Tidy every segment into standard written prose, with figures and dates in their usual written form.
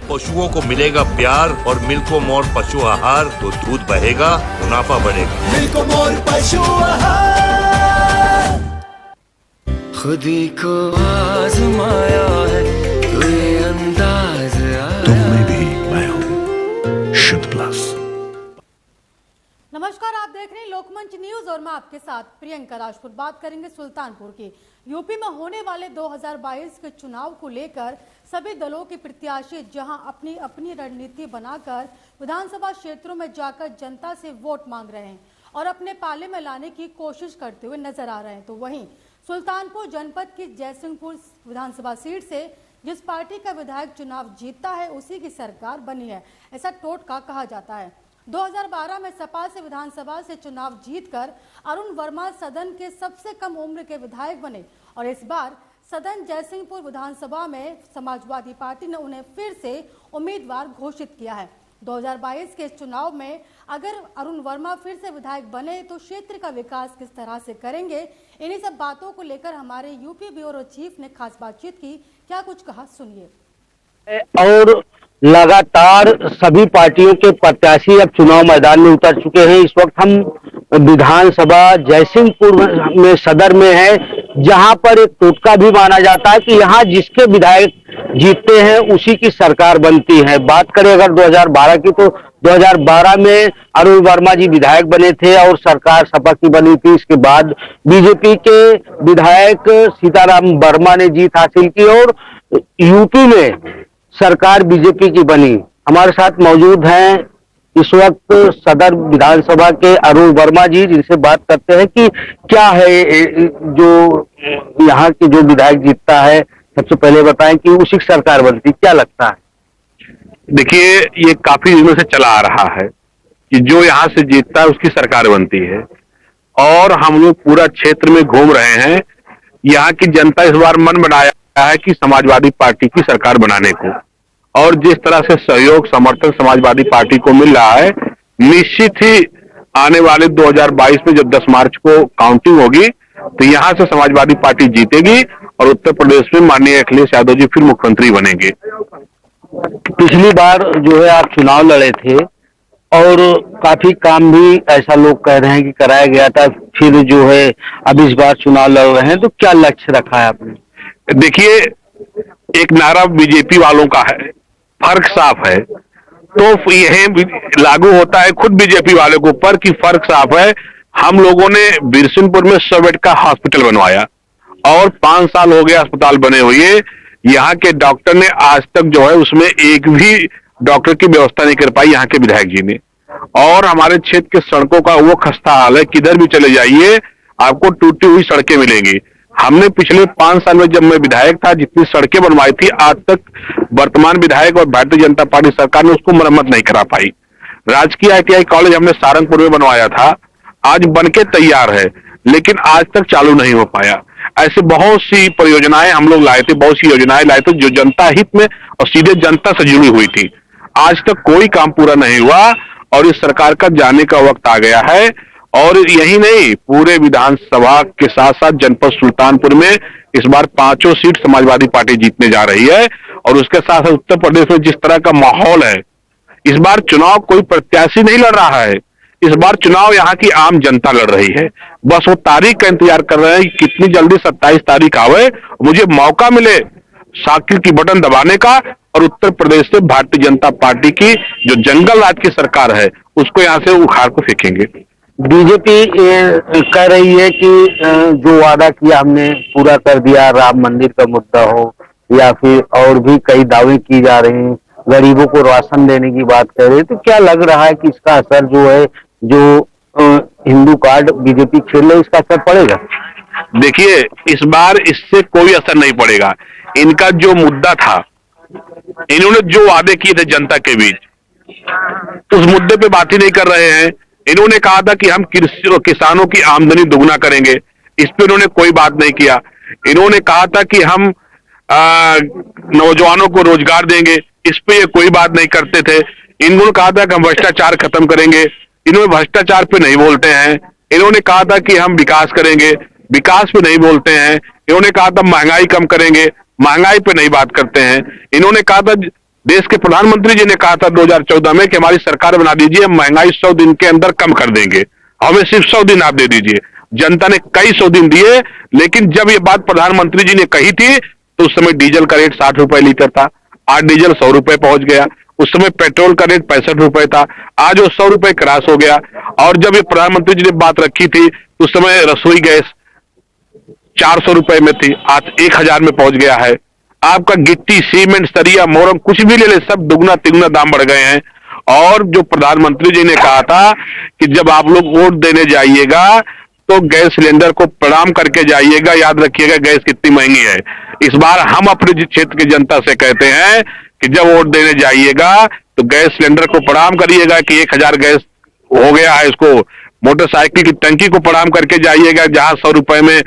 पशुओं को मिलेगा प्यार और मिल्को मोर पशु आहार तो दूध बहेगा, मुनाफा बढ़ेगा। मिल्को मोर पशु आहार। खुदी को आजमाया है तो ये अंदाज आया। तुम में भी मैं हूँ शुद्ध प्लस। नमस्कार, आप देख रहे हैं लोकमंच न्यूज और मैं आपके साथ प्रियंका राजपूत। बात करेंगे सुल्तानपुर की। यूपी में होने वाले 2022 के चुनाव को लेकर सभी दलों के प्रत्याशी जहां अपनी अपनी रणनीति बनाकर विधानसभा क्षेत्रों में जाकर जनता से वोट मांग रहे हैं और अपने पाले में लाने की कोशिश करते हुए नजर आ रहे हैं, तो वहीं सुल्तानपुर जनपद की जयसिंहपुर विधानसभा सीट से जिस पार्टी का विधायक चुनाव जीतता है उसी की सरकार बनी है, ऐसा टोटका कहा जाता है। 2012 में सपा से विधानसभा से चुनाव जीतकर अरुण वर्मा सदन के सबसे कम उम्र के विधायक बने और इस बार सदन जयसिंहपुर विधानसभा में समाजवादी पार्टी ने उन्हें फिर से उम्मीदवार घोषित किया है। 2022 के इस चुनाव में अगर अरुण वर्मा फिर से विधायक बने तो क्षेत्र का विकास किस तरह से करेंगे, इन्हीं सब बातों को लेकर हमारे यूपी ब्यूरो चीफ ने खास बातचीत की। क्या कुछ कहा, सुनिए। और लगातार सभी पार्टियों के प्रत्याशी अब चुनाव मैदान में उतर चुके हैं। इस वक्त हम विधानसभा जयसिंहपुर में सदर में है, जहां पर एक टोटका भी माना जाता है कि यहां जिसके विधायक जीतते हैं उसी की सरकार बनती है। बात करें अगर 2012 की, तो 2012 में अरुण वर्मा जी विधायक बने थे और सरकार सपा की बनी थी। इसके बाद बीजेपी के विधायक सीताराम वर्मा ने जीत हासिल की और यूपी में सरकार बीजेपी की बनी। हमारे साथ मौजूद हैं इस वक्त सदर विधानसभा के अरुण वर्मा जी, जिनसे बात करते हैं कि क्या है जो यहाँ के जो विधायक जीतता है, सबसे पहले बताएं कि उसी की सरकार बनती, क्या लगता है? देखिए, ये काफी दिनों से चला आ रहा है कि जो यहाँ से जीतता है उसकी सरकार बनती है और हम लोग पूरा क्षेत्र में घूम रहे हैं। यहाँ की जनता इस बार मन बनाया है कि समाजवादी पार्टी की सरकार बनाने को, और जिस तरह से सहयोग समर्थन समाजवादी पार्टी को मिल रहा है, निश्चित ही आने वाले 2022 में जब 10 मार्च को काउंटिंग होगी तो यहाँ से समाजवादी पार्टी जीतेगी और उत्तर प्रदेश में माननीय अखिलेश यादव जी फिर मुख्यमंत्री बनेंगे। पिछली बार जो है आप चुनाव लड़े थे और काफी काम भी ऐसा लोग कह रहे हैं कि कराया गया था, फिर जो है अब इस बार चुनाव लड़ रहे हैं, तो क्या लक्ष्य रखा है आपने? देखिए, एक नारा बीजेपी वालों का है, फर्क साफ है, तो यह लागू होता है खुद बीजेपी वाले के ऊपर कि फर्क साफ है। हम लोगों ने बिरसिनपुर में 100 बेड का हॉस्पिटल बनवाया और 5 साल हो गए अस्पताल बने हुए। यहाँ के डॉक्टर ने आज तक जो है उसमें एक भी डॉक्टर की व्यवस्था नहीं कर पाई यहाँ के विधायक जी ने। और हमारे क्षेत्र के सड़कों का वो खस्ता हाल है, किधर भी चले जाइए आपको टूटी हुई सड़कें मिलेंगी। हमने पिछले 5 साल में जब मैं विधायक था जितनी सड़कें बनवाई थी, आज तक वर्तमान विधायक और भारतीय जनता पार्टी सरकार ने उसको मरम्मत नहीं करा पाई। राजकीय ITI कॉलेज हमने सहारनपुर में बनवाया था, आज बनके तैयार है, लेकिन आज तक चालू नहीं हो पाया। ऐसे बहुत सी परियोजनाएं हम लोग लाए थे, बहुत सी योजनाएं लाए थे जो जनता हित में और सीधे जनता से जुड़ी हुई थी। आज तक कोई काम पूरा नहीं हुआ और इस सरकार का जाने का वक्त आ गया है। और यही नहीं, पूरे विधानसभा के साथ साथ जनपद सुल्तानपुर में इस बार 5 सीट समाजवादी पार्टी जीतने जा रही है। और उसके साथ साथ उत्तर प्रदेश में जिस तरह का माहौल है, इस बार चुनाव कोई प्रत्याशी नहीं लड़ रहा है, इस बार चुनाव यहाँ की आम जनता लड़ रही है। बस वो तारीख का इंतजार कर रहे हैं कि कितनी जल्दी 27 तारीख आवे, मुझे मौका मिले साकिर की बटन दबाने का और उत्तर प्रदेश से भारतीय जनता पार्टी की जो जंगल राज की सरकार है उसको यहाँ से उखाड़ को फेंकेंगे। बीजेपी कह रही है कि जो वादा किया हमने पूरा कर दिया, राम मंदिर का मुद्दा हो या फिर और भी कई दावे की जा रहे हैं, गरीबों को राशन देने की बात कर रहे हैं, तो क्या लग रहा है कि इसका असर जो है, जो हिंदू कार्ड बीजेपी खेल रही है, इसका असर पड़ेगा? देखिए, इस बार इससे कोई असर नहीं पड़ेगा। इनका जो मुद्दा था, इन्होंने जो वादे किए थे जनता के बीच, उस मुद्दे पे बात ही नहीं कर रहे हैं। इन्होंने कहा था कि हम किसानों की आमदनी दुगना करेंगे, इस पे इन्होंने कोई बात नहीं किया। इन्होंने कहा था कि हम नौजवानों को रोजगार देंगे, इस पे ये कोई बात नहीं करते थे। इन्होंने कहा था कि हम भ्रष्टाचार खत्म करेंगे, इन्होंने भ्रष्टाचार पे नहीं बोलते हैं। इन्होंने कहा था कि हम विकास करेंगे, विकास पे नहीं बोलते हैं। इन्होंने कहा था महंगाई कम करेंगे, महंगाई पे नहीं बात करते हैं। इन्होंने कहा था देश के प्रधानमंत्री जी ने कहा था 2014 में कि हमारी सरकार बना दीजिए, हम महंगाई 100 दिन के अंदर कम कर देंगे, हमें सिर्फ 100 दिन आप दे दीजिए। जनता ने कई 100 दिन दिए, लेकिन जब ये बात प्रधानमंत्री जी ने कही थी तो उस समय डीजल का रेट 60 रुपए लीटर था, आज डीजल 100 रुपए पहुंच गया। उस समय पेट्रोल का रेट 65 रुपए था, आज वो 100 रुपए क्रॉस हो गया। और जब ये प्रधानमंत्री जी ने बात रखी थी उस समय रसोई गैस 400 रुपए में थी, आज 1000 में पहुंच गया है। आपका गिट्टी, सीमेंट, सरिया, मोरम कुछ भी ले ले, सब दुगना तिगुना दाम बढ़ गए हैं। और जो प्रधानमंत्री जी ने कहा था कि जब आप लोग वोट देने जाइएगा तो गैस सिलेंडर को प्रणाम करके जाइएगा, याद रखिएगा गैस कितनी महंगी है। इस बार हम अपने क्षेत्र की जनता से कहते हैं कि जब वोट देने जाइएगा तो गैस सिलेंडर को प्रणाम करिएगा कि 1000 गैस हो गया है, इसको मोटरसाइकिल की टंकी को प्रणाम करके जाइएगा, जहां 100 रुपए में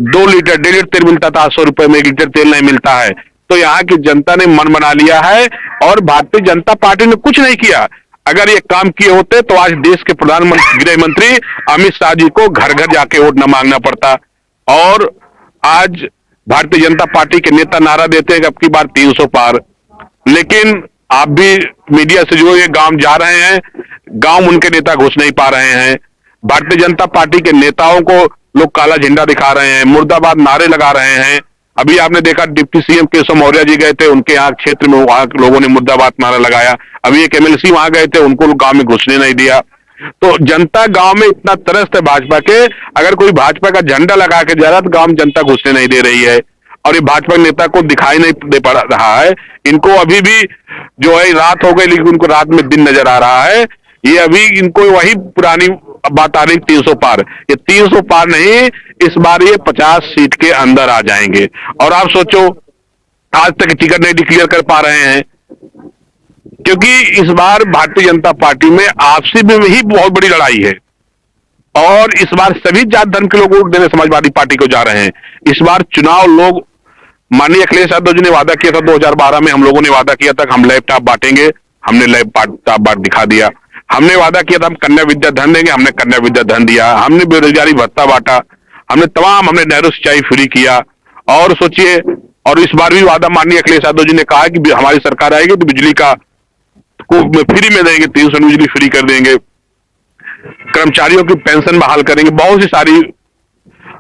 2 लीटर 1.5 लीटर तेल मिलता था, 100 रुपए में 1 लीटर तेल नहीं मिलता है। तो यहाँ की जनता ने मन बना लिया है और भारतीय जनता पार्टी ने कुछ नहीं किया। अगर ये काम किए होते तो आज देश के प्रधानमंत्री, गृह मंत्री अमित शाह जी को घर घर जाके वोट न मांगना पड़ता। और आज भारतीय जनता पार्टी के नेता नारा देते हैं कि अब की बार 300 पार, लेकिन आप भी मीडिया से जो ये गांव जा रहे हैं, गांव उनके नेता घुस नहीं पा रहे हैं। भारतीय जनता पार्टी के नेताओं को लोग काला झंडा दिखा रहे हैं, मुर्दाबाद नारे लगा रहे हैं। अभी आपने देखा डिप्टी सीएम केशव मौर्य जी गए थे, उनके यहाँ क्षेत्र में वहां लोगों ने मुर्दाबाद नारा लगाया। अभी एक एमएलसी वहां गए थे, उनको गांव में घुसने नहीं दिया। तो जनता गांव में इतना त्रस्त है भाजपा के, अगर कोई भाजपा का झंडा लगा के जा रहा तो गांव में जनता घुसने नहीं दे रही है। और ये भाजपा नेता को दिखाई नहीं दे पा रहा है। इनको अभी भी जो है रात हो गई, लेकिन उनको रात में दिन नजर आ रहा है। ये अभी इनको वही पुरानी बात आ रही 300 पार, ये 300 पार नहीं, इस बार ये 50 सीट के अंदर आ जाएंगे। और आप सोचो, आज तक टिकट नहीं डिक्लेयर कर पा रहे हैं, क्योंकि इस बार भारतीय जनता पार्टी में आपसी में ही बहुत बड़ी लड़ाई है। और इस बार सभी जात धर्म के लोग वोट देने समाजवादी पार्टी को जा रहे हैं। इस बार चुनाव लोग, माननीय अखिलेश यादव जी ने वादा किया था 2012 में, हम लोगों ने वादा किया था हम लैपटॉप बांटेंगे, हमने लैपटॉप बांट दिखा दिया। हमने वादा किया था हम कन्या विद्या धन देंगे, हमने कन्या विद्या धन दिया। हमने बेरोजगारी भत्ता बांटा, हमने नहरों सिंचाई फ्री किया। और सोचिए, और इस बार भी वादा माननीय अखिलेश यादव जी ने कहा कि हमारी सरकार आएगी तो बिजली का को फ्री में देंगे, 300 बिजली फ्री कर देंगे, कर्मचारियों की पेंशन बहाल करेंगे। बहुत सी सारी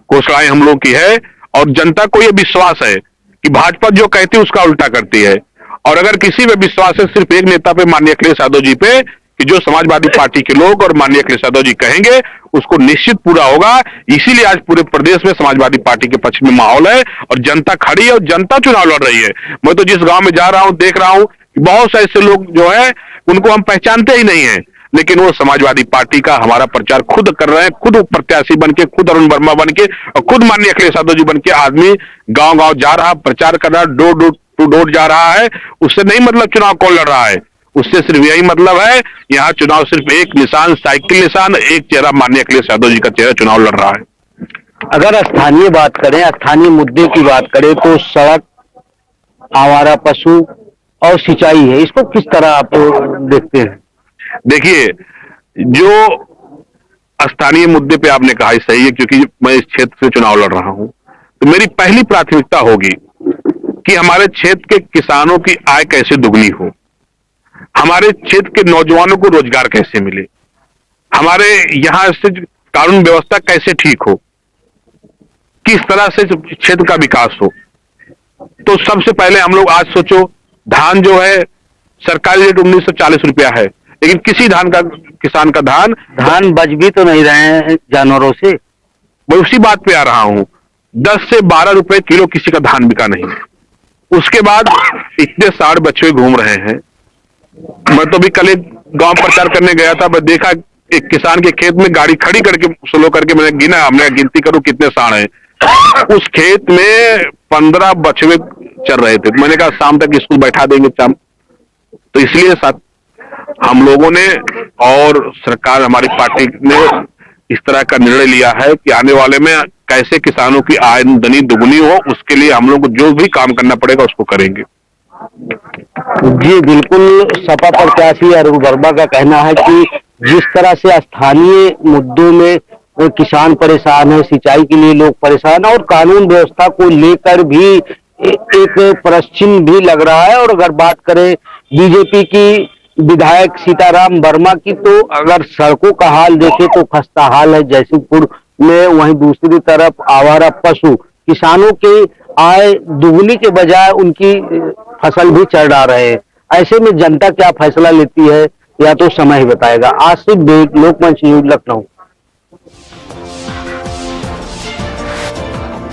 घोषणाएं हम लोग की है। और जनता को यह विश्वास है कि भाजपा जो कहती है उसका उल्टा करती है। और अगर किसी में विश्वास है सिर्फ एक नेता पे, माननीय अखिलेश यादव जी पे, कि जो समाजवादी पार्टी के लोग और माननीय अखिलेश यादव जी कहेंगे उसको निश्चित पूरा होगा। इसीलिए आज पूरे प्रदेश में समाजवादी पार्टी के पक्ष में माहौल है और जनता खड़ी है और जनता चुनाव लड़ रही है। मैं तो जिस गांव में जा रहा हूं देख रहा हूं कि बहुत से ऐसे लोग जो है उनको हम पहचानते ही नहीं है, लेकिन वो समाजवादी पार्टी का हमारा प्रचार खुद कर रहे हैं, खुद प्रत्याशी बन के, खुद अरुण वर्मा बन के और खुद माननीय अखिलेश यादव जी बन के आदमी गांव गांव जा रहा, प्रचार कर रहा, डोर टू डोर जा रहा है। उससे नहीं मतलब चुनाव कौन लड़ रहा है, उससे सिर्फ यही मतलब है यहाँ चुनाव सिर्फ एक निशान, साइकिल निशान, एक चेहरा माननीय अखिलेश यादव जी का चेहरा चुनाव लड़ रहा है। अगर स्थानीय बात करें, स्थानीय मुद्दे की बात करें तो सड़क, आवारा पशु और सिंचाई है, इसको किस तरह आप देखते हैं? देखिए, जो स्थानीय मुद्दे पे आपने कहा सही है, क्योंकि मैं इस क्षेत्र से चुनाव लड़ रहा हूं, तो मेरी पहली प्राथमिकता होगी कि हमारे क्षेत्र के किसानों की आय कैसे दुगनी हो, हमारे क्षेत्र के नौजवानों को रोजगार कैसे मिले, हमारे यहां से कानून व्यवस्था कैसे ठीक हो, किस तरह से क्षेत्र का विकास हो। तो सबसे पहले हम लोग आज सोचो, धान जो है सरकारी रेट 1940 रुपया है, लेकिन किसी किसान का धान बच भी तो नहीं रहे हैं जानवरों से। मैं उसी बात पे आ रहा हूं, 10 से 12 रुपए किलो किसी का धान बिका नहीं। उसके बाद इतने साढ़ बछुए घूम रहे हैं। मैं तो भी कल एक गांव प्रचार करने गया था, मैं देखा एक किसान के खेत में गाड़ी खड़ी करके स्लो करके मैंने गिना, हमने गिनती करूं कितने साढ़ हैं। उस खेत में 15 बछुए चल रहे थे। मैंने कहा शाम तक इसको बैठा देंगे शाम। तो इसलिए साथ हम लोगों ने और सरकार, हमारी पार्टी ने इस तरह का निर्णय लिया है कि आने वाले में कैसे किसानों की आमदनी दुगनी हो, उसके लिए हम लोग को जो भी काम करना पड़ेगा उसको करेंगे। जी बिल्कुल, सपा प्रत्याशी अरुण वर्मा का कहना है कि जिस तरह से स्थानीय मुद्दों में किसान परेशान है, सिंचाई के लिए लोग परेशान है और कानून व्यवस्था को लेकर भी एक प्रश्न भी लग रहा है। और अगर बात करें बीजेपी की विधायक सीताराम वर्मा की, तो अगर सड़कों का हाल देखें तो खस्ता हाल है जयसिंहपुर में। वहीं दूसरी तरफ आवारा पशु किसानों की आय दुगनी के बजाय उनकी फसल भी चढ़ा रहे हैं। ऐसे में जनता क्या फैसला लेती है या तो समय ही बताएगा। आसिफ बेग, लोकमंच न्यूज, लखनऊ।